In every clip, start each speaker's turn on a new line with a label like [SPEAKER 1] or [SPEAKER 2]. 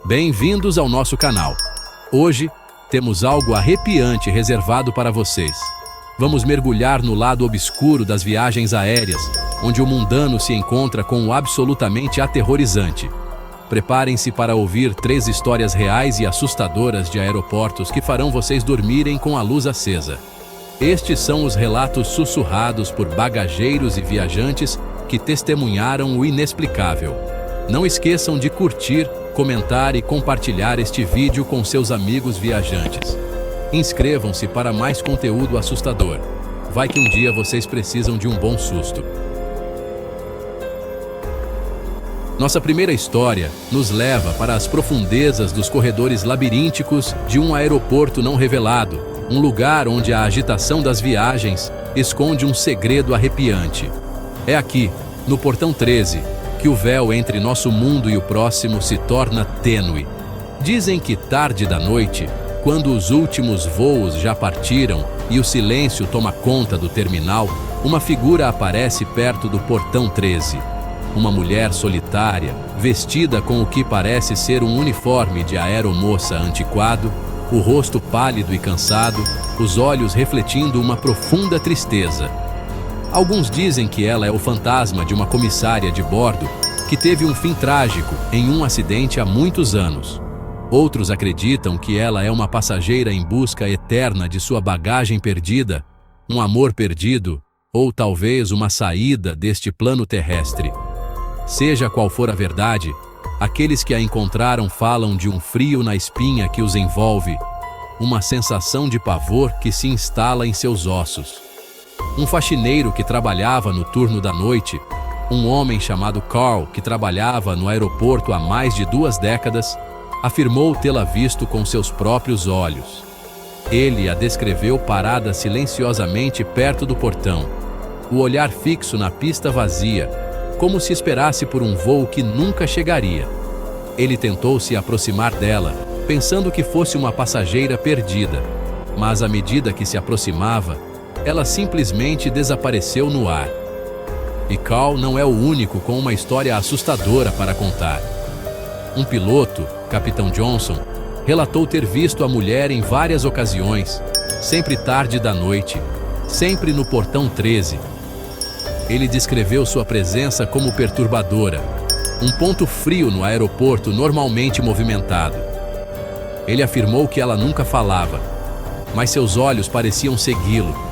[SPEAKER 1] Bem-vindos ao nosso canal. Hoje, temos algo arrepiante reservado para vocês. Vamos mergulhar no lado obscuro das viagens aéreas, onde o mundano se encontra com o absolutamente aterrorizante. Preparem-se para ouvir 3 histórias reais e assustadoras de aeroportos que farão vocês dormirem com a luz acesa. Estes são os relatos sussurrados por bagageiros e viajantes que testemunharam o inexplicável. Não esqueçam de curtir, comentar e compartilhar este vídeo com seus amigos viajantes. Inscrevam-se para mais conteúdo assustador. Vai que um dia vocês precisam de um bom susto. Nossa primeira história nos leva para as profundezas dos corredores labirínticos de um aeroporto não revelado, um lugar onde a agitação das viagens esconde um segredo arrepiante. É aqui, no Portão 13, que o véu entre nosso mundo e o próximo se torna tênue. Dizem que tarde da noite, quando os últimos voos já partiram e o silêncio toma conta do terminal, uma figura aparece perto do Portão 13. Uma mulher solitária, vestida com o que parece ser um uniforme de aeromoça antiquado, o rosto pálido e cansado, os olhos refletindo uma profunda tristeza. Alguns dizem que ela é o fantasma de uma comissária de bordo que teve um fim trágico em um acidente há muitos anos. Outros acreditam que ela é uma passageira em busca eterna de sua bagagem perdida, um amor perdido ou talvez uma saída deste plano terrestre. Seja qual for a verdade, aqueles que a encontraram falam de um frio na espinha que os envolve, uma sensação de pavor que se instala em seus ossos. Um faxineiro que trabalhava no turno da noite, um homem chamado Carl que trabalhava no aeroporto há mais de 2 décadas, afirmou tê-la visto com seus próprios olhos. Ele a descreveu parada silenciosamente perto do portão, o olhar fixo na pista vazia, como se esperasse por um voo que nunca chegaria. Ele tentou se aproximar dela, pensando que fosse uma passageira perdida, mas à medida que se aproximava, ela simplesmente desapareceu no ar. E Carl não é o único com uma história assustadora para contar. Um piloto, Capitão Johnson, relatou ter visto a mulher em várias ocasiões, sempre tarde da noite, sempre no Portão 13. Ele descreveu sua presença como perturbadora, um ponto frio no aeroporto normalmente movimentado. Ele afirmou que ela nunca falava, mas seus olhos pareciam segui-lo,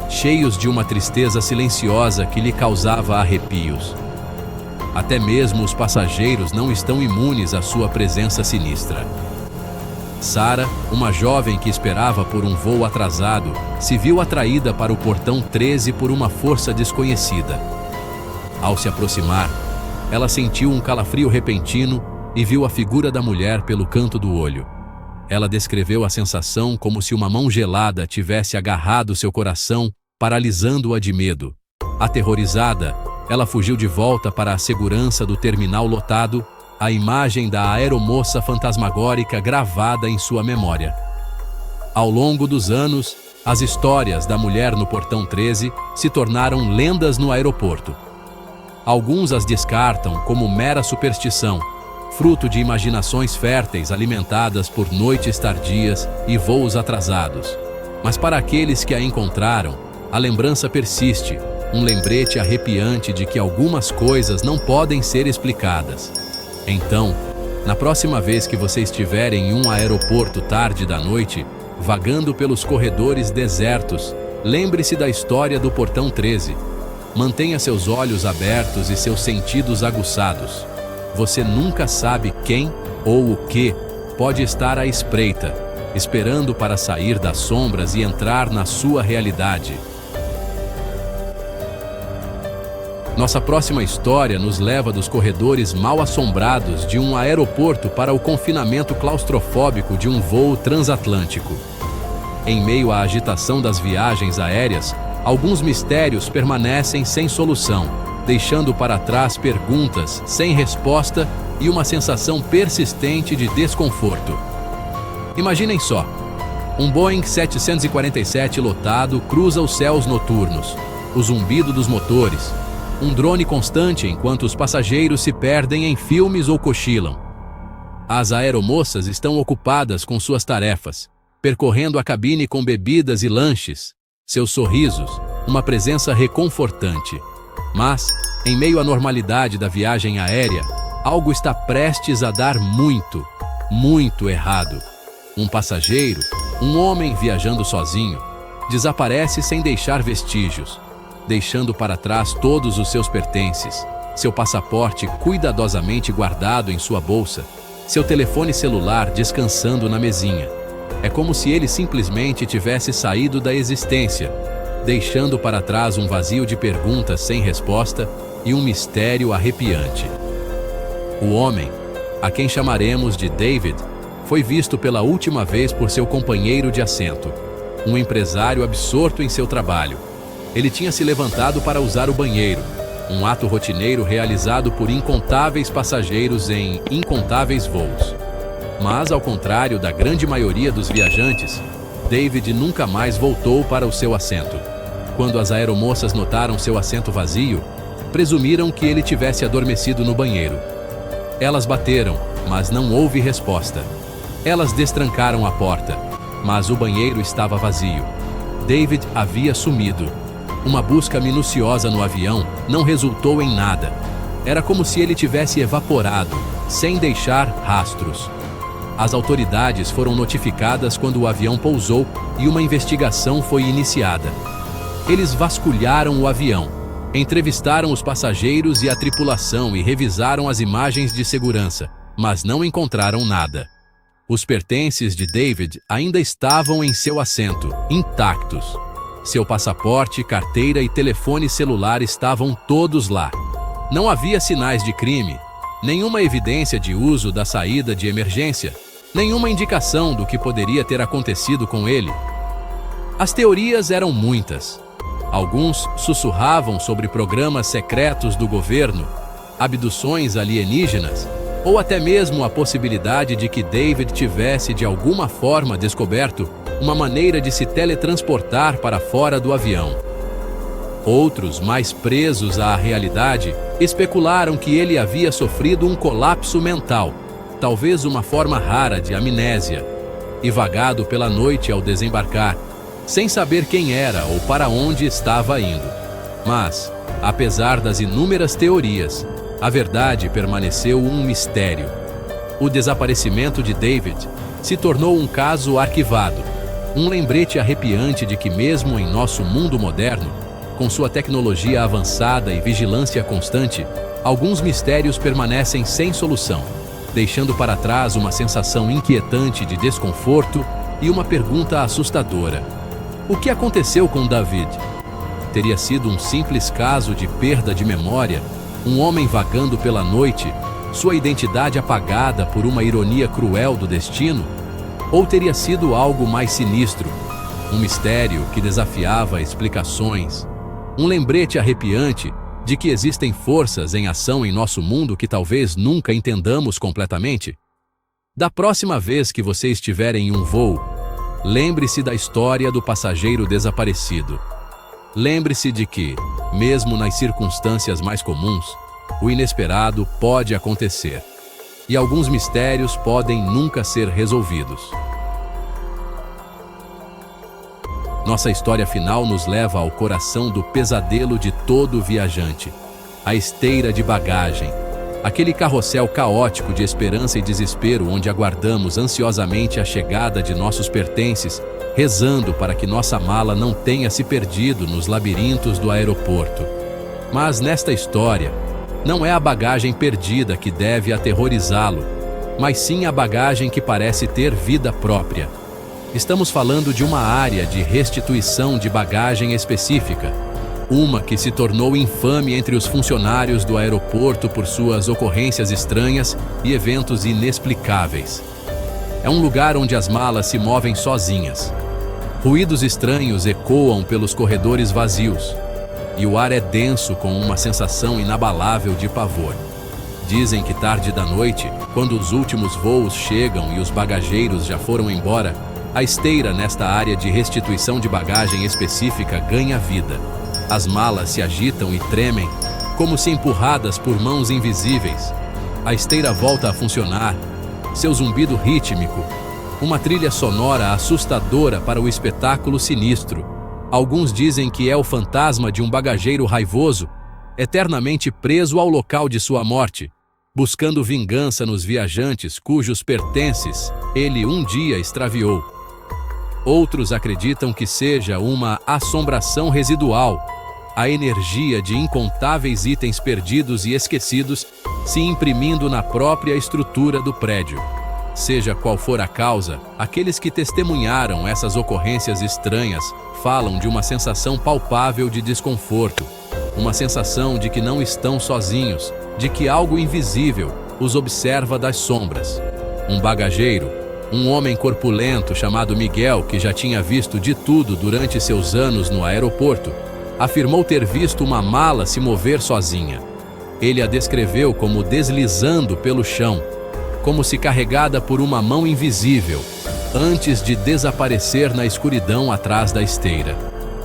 [SPEAKER 1] cheios de uma tristeza silenciosa que lhe causava arrepios. Até mesmo os passageiros não estão imunes à sua presença sinistra. Sarah, uma jovem que esperava por um voo atrasado, se viu atraída para o Portão 13 por uma força desconhecida. Ao se aproximar, ela sentiu um calafrio repentino e viu a figura da mulher pelo canto do olho. Ela descreveu a sensação como se uma mão gelada tivesse agarrado seu coração, paralisando-a de medo. Aterrorizada, ela fugiu de volta para a segurança do terminal lotado, a imagem da aeromoça fantasmagórica gravada em sua memória. Ao longo dos anos, as histórias da mulher no Portão 13 se tornaram lendas no aeroporto. Alguns as descartam como mera superstição, fruto de imaginações férteis alimentadas por noites tardias e voos atrasados. Mas para aqueles que a encontraram, a lembrança persiste, um lembrete arrepiante de que algumas coisas não podem ser explicadas. Então, na próxima vez que você estiver em um aeroporto tarde da noite, vagando pelos corredores desertos, lembre-se da história do Portão 13. Mantenha seus olhos abertos e seus sentidos aguçados. Você nunca sabe quem ou o que pode estar à espreita, esperando para sair das sombras e entrar na sua realidade. Nossa próxima história nos leva dos corredores mal assombrados de um aeroporto para o confinamento claustrofóbico de um voo transatlântico. Em meio à agitação das viagens aéreas, alguns mistérios permanecem sem solução, deixando para trás perguntas sem resposta e uma sensação persistente de desconforto. Imaginem só, um Boeing 747 lotado cruza os céus noturnos, o zumbido dos motores, um drone constante enquanto os passageiros se perdem em filmes ou cochilam. As aeromoças estão ocupadas com suas tarefas, percorrendo a cabine com bebidas e lanches. Seus sorrisos, uma presença reconfortante. Mas, em meio à normalidade da viagem aérea, algo está prestes a dar muito, muito errado. Um passageiro, um homem viajando sozinho, desaparece sem deixar vestígios, deixando para trás todos os seus pertences, seu passaporte cuidadosamente guardado em sua bolsa, seu telefone celular descansando na mesinha. É como se ele simplesmente tivesse saído da existência, deixando para trás um vazio de perguntas sem resposta e um mistério arrepiante. O homem, a quem chamaremos de David, foi visto pela última vez por seu companheiro de assento, um empresário absorto em seu trabalho. Ele tinha se levantado para usar o banheiro, um ato rotineiro realizado por incontáveis passageiros em incontáveis voos. Mas, ao contrário da grande maioria dos viajantes, David nunca mais voltou para o seu assento. Quando as aeromoças notaram seu assento vazio, presumiram que ele tivesse adormecido no banheiro. Elas bateram, mas não houve resposta. Elas destrancaram a porta, mas o banheiro estava vazio. David havia sumido. Uma busca minuciosa no avião não resultou em nada. Era como se ele tivesse evaporado, sem deixar rastros. As autoridades foram notificadas quando o avião pousou e uma investigação foi iniciada. Eles vasculharam o avião, entrevistaram os passageiros e a tripulação e revisaram as imagens de segurança, mas não encontraram nada. Os pertences de David ainda estavam em seu assento, intactos. Seu passaporte, carteira e telefone celular estavam todos lá. Não havia sinais de crime, nenhuma evidência de uso da saída de emergência, nenhuma indicação do que poderia ter acontecido com ele. As teorias eram muitas. Alguns sussurravam sobre programas secretos do governo, abduções alienígenas, ou até mesmo a possibilidade de que David tivesse de alguma forma descoberto uma maneira de se teletransportar para fora do avião. Outros, mais presos à realidade, especularam que ele havia sofrido um colapso mental, talvez uma forma rara de amnésia, e vagado pela noite ao desembarcar, sem saber quem era ou para onde estava indo. Mas, apesar das inúmeras teorias, a verdade permaneceu um mistério. O desaparecimento de David se tornou um caso arquivado, um lembrete arrepiante de que mesmo em nosso mundo moderno, com sua tecnologia avançada e vigilância constante, alguns mistérios permanecem sem solução, deixando para trás uma sensação inquietante de desconforto e uma pergunta assustadora. O que aconteceu com David? Teria sido um simples caso de perda de memória, um homem vagando pela noite, sua identidade apagada por uma ironia cruel do destino? Ou teria sido algo mais sinistro, um mistério que desafiava explicações, um lembrete arrepiante de que existem forças em ação em nosso mundo que talvez nunca entendamos completamente? Da próxima vez que você estiver em um voo, lembre-se da história do passageiro desaparecido. Lembre-se de que, mesmo nas circunstâncias mais comuns, o inesperado pode acontecer. E alguns mistérios podem nunca ser resolvidos. Nossa história final nos leva ao coração do pesadelo de todo viajante. A esteira de bagagem. Aquele carrossel caótico de esperança e desespero onde aguardamos ansiosamente a chegada de nossos pertences, rezando para que nossa mala não tenha se perdido nos labirintos do aeroporto. Mas nesta história, não é a bagagem perdida que deve aterrorizá-lo, mas sim a bagagem que parece ter vida própria. Estamos falando de uma área de restituição de bagagem específica, uma que se tornou infame entre os funcionários do aeroporto por suas ocorrências estranhas e eventos inexplicáveis. É um lugar onde as malas se movem sozinhas. Ruídos estranhos ecoam pelos corredores vazios, e o ar é denso com uma sensação inabalável de pavor. Dizem que tarde da noite, quando os últimos voos chegam e os bagageiros já foram embora, a esteira nesta área de restituição de bagagem específica ganha vida. As malas se agitam e tremem, como se empurradas por mãos invisíveis. A esteira volta a funcionar, seu zumbido rítmico, uma trilha sonora assustadora para o espetáculo sinistro. Alguns dizem que é o fantasma de um bagageiro raivoso, eternamente preso ao local de sua morte, buscando vingança nos viajantes cujos pertences ele um dia extraviou. Outros acreditam que seja uma assombração residual, a energia de incontáveis itens perdidos e esquecidos se imprimindo na própria estrutura do prédio. Seja qual for a causa, aqueles que testemunharam essas ocorrências estranhas falam de uma sensação palpável de desconforto, uma sensação de que não estão sozinhos, de que algo invisível os observa das sombras. Um bagageiro, um homem corpulento chamado Miguel, que já tinha visto de tudo durante seus anos no aeroporto, afirmou ter visto uma mala se mover sozinha. Ele a descreveu como deslizando pelo chão, como se carregada por uma mão invisível, antes de desaparecer na escuridão atrás da esteira.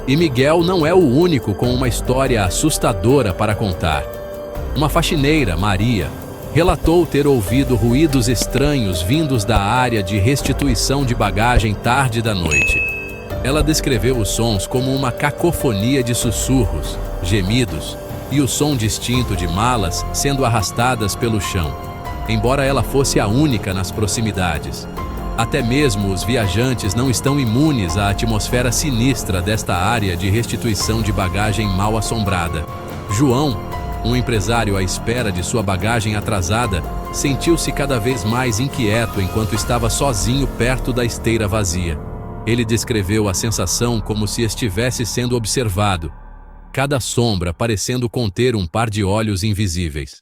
[SPEAKER 1] E Miguel não é o único com uma história assustadora para contar. Uma faxineira, Maria, relatou ter ouvido ruídos estranhos vindos da área de restituição de bagagem tarde da noite. Ela descreveu os sons como uma cacofonia de sussurros, gemidos e o som distinto de malas sendo arrastadas pelo chão, embora ela fosse a única nas proximidades. Até mesmo os viajantes não estão imunes à atmosfera sinistra desta área de restituição de bagagem mal assombrada. João, um empresário à espera de sua bagagem atrasada, sentiu-se cada vez mais inquieto enquanto estava sozinho perto da esteira vazia. Ele descreveu a sensação como se estivesse sendo observado, cada sombra parecendo conter um par de olhos invisíveis.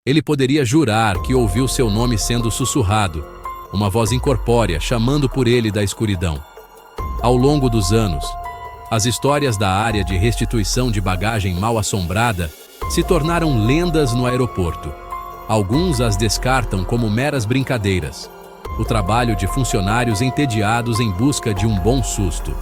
[SPEAKER 1] Ele poderia jurar que ouviu seu nome sendo sussurrado, uma voz incorpórea chamando por ele da escuridão. Ao longo dos anos, as histórias da área de restituição de bagagem mal assombrada se tornaram lendas no aeroporto. Alguns as descartam como meras brincadeiras, o trabalho de funcionários entediados em busca de um bom susto.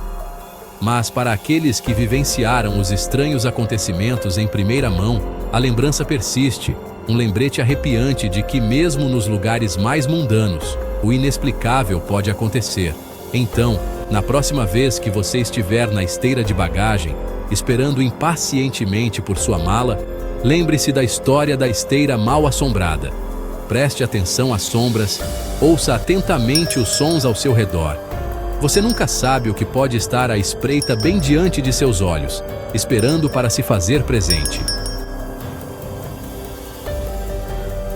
[SPEAKER 1] Mas para aqueles que vivenciaram os estranhos acontecimentos em primeira mão, a lembrança persiste, um lembrete arrepiante de que mesmo nos lugares mais mundanos, o inexplicável pode acontecer. Então, na próxima vez que você estiver na esteira de bagagem, esperando impacientemente por sua mala, lembre-se da história da esteira mal assombrada. Preste atenção às sombras, ouça atentamente os sons ao seu redor. Você nunca sabe o que pode estar à espreita bem diante de seus olhos, esperando para se fazer presente.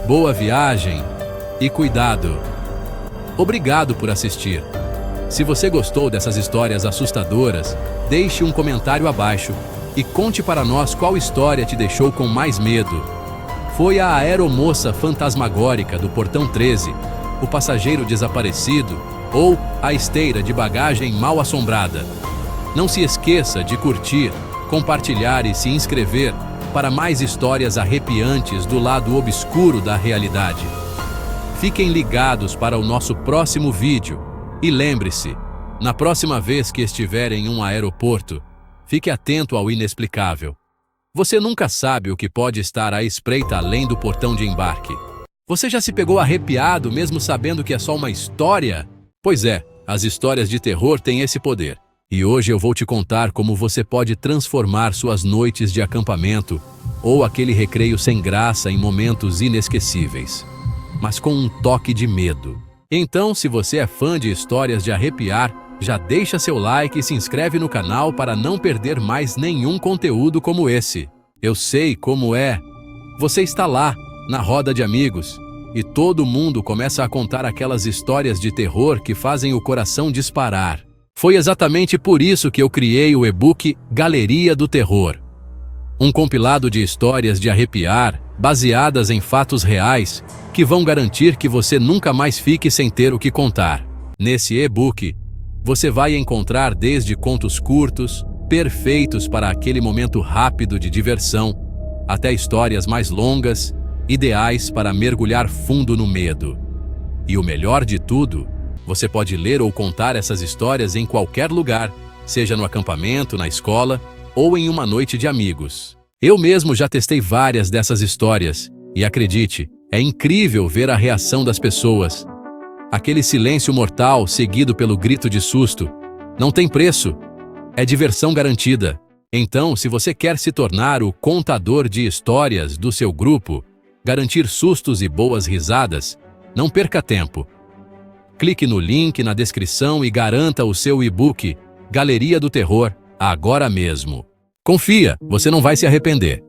[SPEAKER 1] Boa viagem e cuidado! Obrigado por assistir. Se você gostou dessas histórias assustadoras, deixe um comentário abaixo e conte para nós qual história te deixou com mais medo. Foi a aeromoça fantasmagórica do portão 13, o passageiro desaparecido ou a esteira de bagagem mal assombrada? Não se esqueça de curtir, compartilhar e se inscrever para mais histórias arrepiantes do lado obscuro da realidade. Fiquem ligados para o nosso próximo vídeo e lembre-se, na próxima vez que estiver em um aeroporto, fique atento ao inexplicável. Você nunca sabe o que pode estar à espreita além do portão de embarque. Você já se pegou arrepiado mesmo sabendo que é só uma história? Pois é, as histórias de terror têm esse poder. E hoje eu vou te contar como você pode transformar suas noites de acampamento ou aquele recreio sem graça em momentos inesquecíveis, mas com um toque de medo. Então, se você é fã de histórias de arrepiar, já deixa seu like e se inscreve no canal para não perder mais nenhum conteúdo como esse. Eu sei como é. Você está lá, na roda de amigos, e todo mundo começa a contar aquelas histórias de terror que fazem o coração disparar. Foi exatamente por isso que eu criei o e-book Galeria do Terror. Um compilado de histórias de arrepiar, baseadas em fatos reais, que vão garantir que você nunca mais fique sem ter o que contar. Nesse e-book, você vai encontrar desde contos curtos, perfeitos para aquele momento rápido de diversão, até histórias mais longas, ideais para mergulhar fundo no medo. E o melhor de tudo, você pode ler ou contar essas histórias em qualquer lugar, seja no acampamento, na escola ou em uma noite de amigos. Eu mesmo já testei várias dessas histórias e acredite, é incrível ver a reação das pessoas. aquele silêncio mortal seguido pelo grito de susto. Não tem preço. É diversão garantida. Então, se você quer se tornar o contador de histórias do seu grupo, garantir sustos e boas risadas, não perca tempo. Clique no link na descrição e garanta o seu e-book Galeria do Terror agora mesmo. Confia, você não vai se arrepender.